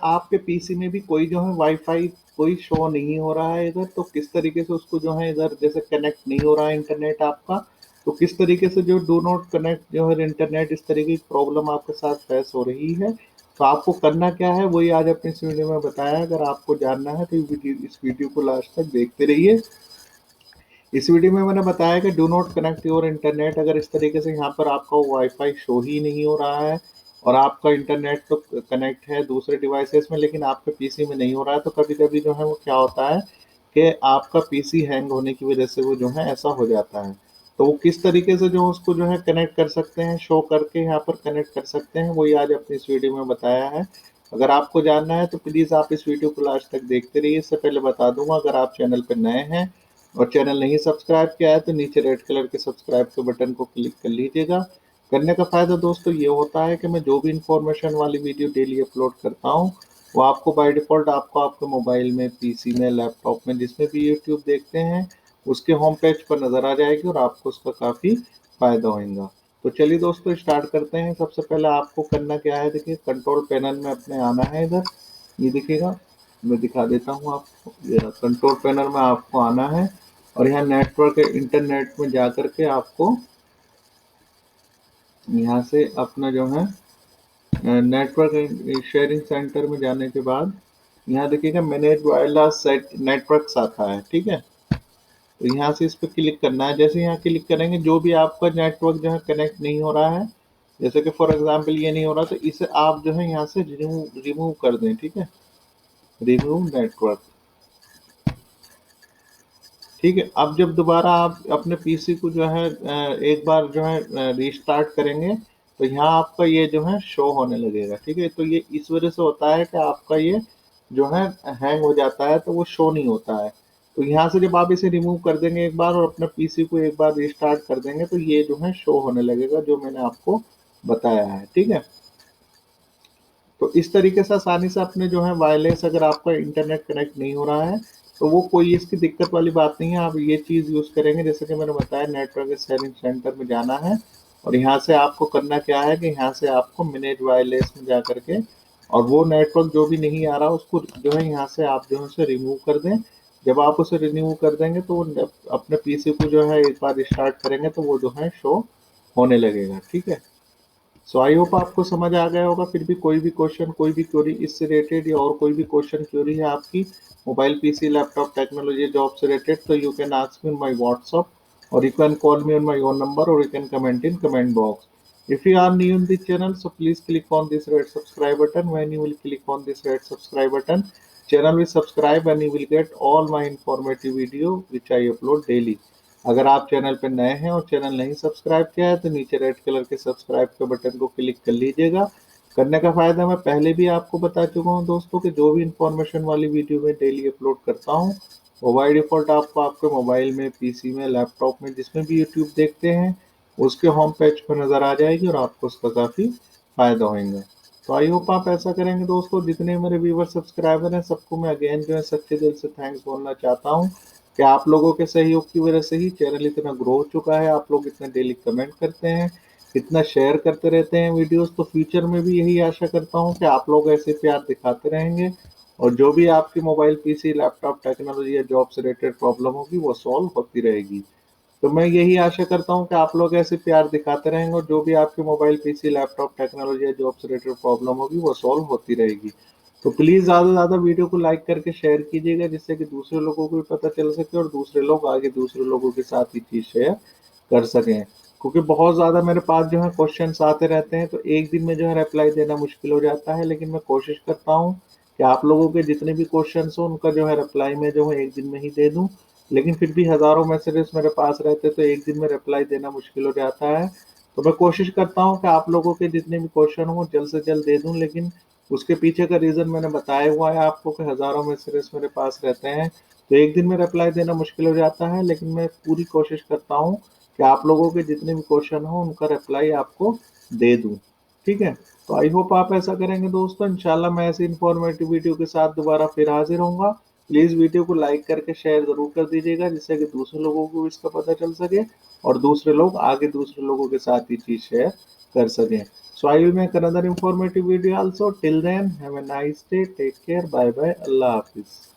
आपके पीसी में भी कोई जो है वाईफाई कोई शो नहीं हो रहा है इधर, तो किस तरीके से उसको जो है इधर जैसे कनेक्ट नहीं हो रहा है इंटरनेट आपका, तो किस तरीके से जो डू नॉट कनेक्ट जो है इंटरनेट, इस तरीके की प्रॉब्लम आपके साथ फेस हो रही है। तो आपको करना क्या है वही आज अपने इस वीडियो में बताया। अगर आपको जानना है तो इस वीडियो को लास्ट तक देखते रहिए। इस वीडियो में मैंने बताया कि do not connect your internet. अगर इस तरीके से यहाँ पर आपका वाईफाई शो ही नहीं हो रहा है और आपका इंटरनेट तो कनेक्ट है दूसरे डिवाइसेस में लेकिन आपके पीसी में नहीं हो रहा है, तो कभी कभी जो है वो क्या होता है कि आपका पीसी हैंग होने की वजह से वो जो है ऐसा हो जाता है। तो वो किस तरीके से जो उसको जो है कनेक्ट कर सकते हैं, शो करके यहाँ पर कनेक्ट कर सकते हैं, वही आज अपनी इस वीडियो में बताया है। अगर आपको जानना है तो प्लीज़ आप इस वीडियो को लास्ट तक देखते रहिए। इससे पहले बता दूंगा, अगर आप चैनल पर नए हैं और चैनल नहीं सब्सक्राइब किया है तो नीचे रेड कलर के सब्सक्राइब के बटन को क्लिक कर लीजिएगा। करने का फ़ायदा दोस्तों ये होता है कि मैं जो भी इंफॉर्मेशन वाली वीडियो डेली अपलोड करता हूँ वो आपको बाय डिफ़ॉल्ट आपको आपके मोबाइल में, पीसी में, लैपटॉप में जिसमें भी यूट्यूब देखते हैं उसके होम पेज पर नज़र आ जाएगी और आपको उसका काफ़ी फ़ायदा होगा। तो चलिए दोस्तों स्टार्ट करते हैं। सबसे पहले आपको करना क्या है, देखिए कंट्रोल पैनल में अपने आना है इधर, ये दिखेगा, मैं दिखा देता हूँ आपको। कंट्रोल पैनल में आपको आना है और यहाँ नेटवर्क इंटरनेट में जा कर के आपको यहाँ से अपना जो है नेटवर्क शेयरिंग सेंटर में जाने के बाद यहाँ देखिएगा मैनेज वायरलेस सेट नेटवर्क्स आता है, ठीक है। तो यहाँ से इस पर क्लिक करना है। जैसे यहाँ क्लिक करेंगे जो भी आपका नेटवर्क जो है कनेक्ट नहीं हो रहा है, जैसे कि फॉर एग्जांपल ये नहीं हो रहा, तो इसे आप जो है यहाँ से रिमूव कर दें, ठीक है। रिमूव नेटवर्क, ठीक है। अब जब दोबारा आप अपने पीसी को जो है एक बार जो है रीस्टार्ट करेंगे तो यहाँ आपका ये जो है शो होने लगेगा, ठीक है। तो ये इस वजह से होता है कि आपका ये जो है हैंग हो जाता है तो वो शो नहीं होता है। तो यहाँ से जब आप इसे रिमूव कर देंगे एक बार और अपने पीसी को एक बार रीस्टार्ट कर देंगे तो ये जो है शो होने लगेगा, जो मैंने आपको बताया है, ठीक है। तो इस तरीके से आसानी से अपने जो है वायरलेस, अगर आपका इंटरनेट कनेक्ट नहीं हो रहा है तो वो कोई इसकी दिक्कत वाली बात नहीं है। आप ये चीज़ यूज़ करेंगे जैसे कि मैंने बताया, नेटवर्क शेयरिंग सेंटर में जाना है और यहाँ से आपको करना क्या है कि यहाँ से आपको मैनेज वायरलेस में जा करके और वो नेटवर्क जो भी नहीं आ रहा उसको जो है यहाँ से आप जो है उसे रिमूव कर दें। जब आप उसे रिमूव कर देंगे तो अपने पीसी को जो है एक बार स्टार्ट करेंगे तो वो जो है शो होने लगेगा, ठीक है। सो आई होप आपको समझ आ गया होगा। फिर भी कोई भी क्वेश्चन, कोई भी क्वेरी इससे रिलेटेड या और कोई भी क्वेश्चन क्वेरी है आपकी mobile, PC, laptop technology, job से रिलेटेड, तो you can ask me on my WhatsApp और you can call me on my own number or you can comment in comment box. If you are new in this channel, so please click on this red subscribe button. When you will click on this red subscribe button, channel will subscribe and you will get all my informative video which I upload daily. अगर आप channel पर नए हैं और channel नहीं subscribe किया है तो नीचे रेड कलर के सब्सक्राइब के बटन को क्लिक कर लीजिएगा। करने का फायदा मैं पहले भी आपको बता चुका हूं दोस्तों कि जो भी इंफॉर्मेशन वाली वीडियो मैं डेली अपलोड करता हूं वो बाय डिफॉल्ट आपको आपके मोबाइल में, पीसी में, लैपटॉप में जिसमें भी यूट्यूब देखते हैं उसके होम पेज पर नज़र आ जाएगी और आपको उसका काफ़ी फायदा होगा। तो आई होप आप ऐसा करेंगे दोस्तों। जितने मेरे व्यूवर सब्सक्राइबर हैं सबको मैं अगेन जो है सच्चे दिल से थैंक्स बोलना चाहता हूँ कि आप लोगों के सहयोग की वजह से ही चैनल इतना ग्रो हो चुका है। आप लोग इतना डेली कमेंट करते हैं, इतना शेयर करते रहते हैं वीडियोस, तो फ्यूचर में भी यही आशा करता हूँ कि आप लोग ऐसे प्यार दिखाते रहेंगे और जो भी आपकी मोबाइल, पीसी, लैपटॉप टेक्नोलॉजी या जॉब से रिलेटेड प्रॉब्लम होगी वो सॉल्व होती रहेगी। तो मैं यही आशा करता हूँ कि आप लोग ऐसे प्यार दिखाते रहेंगे और जो भी आपके मोबाइल, पीसी, लैपटॉप टेक्नोलॉजी या जॉब से रिलेटेड प्रॉब्लम होगी वो सॉल्व होती रहेगी। तो प्लीज़ ज़्यादा से ज़्यादा वीडियो को लाइक करके शेयर कीजिएगा जिससे कि दूसरे लोगों को भी पता चल सके और दूसरे लोग आगे दूसरे लोगों के साथ ये चीज़ शेयर कर सकें। क्योंकि बहुत ज़्यादा मेरे पास जो है क्वेश्चंस आते रहते हैं तो एक दिन में जो है रिप्लाई देना मुश्किल हो जाता है, लेकिन मैं कोशिश करता हूँ कि आप लोगों के जितने भी क्वेश्चंस हो उनका जो है रिप्लाई मैं जो है एक दिन में ही दे दूँ। लेकिन फिर भी हज़ारों मैसेजेस मेरे पास रहते तो एक दिन में रिप्लाई देना मुश्किल हो जाता है। तो मैं कोशिश करता हूँ कि आप लोगों के जितने भी क्वेश्चन हो जल्द से जल्द दे दूँ, लेकिन उसके पीछे का रीज़न मैंने बताया हुआ है आपको कि हज़ारों मैसेजेस मेरे पास रहते हैं तो एक दिन में रिप्लाई देना मुश्किल हो जाता है। लेकिन मैं पूरी कोशिश करता हूँ कि आप लोगों के जितने भी क्वेश्चन हो उनका रिप्लाई आपको दे दूँ, ठीक है। तो आई होप आप ऐसा करेंगे दोस्तों। इंशाल्लाह मैं ऐसी इन्फॉर्मेटिव वीडियो के साथ दोबारा फिर हाजिर होऊंगा। प्लीज़ वीडियो को लाइक करके शेयर ज़रूर कर दीजिएगा जिससे कि दूसरे लोगों को भी इसका पता चल सके और दूसरे लोग आगे दूसरे लोगों के साथ ये चीज़ शेयर कर सकें। So I will make another informative video also. Till then, have a nice day. Take care. Bye bye. Allah Hafiz.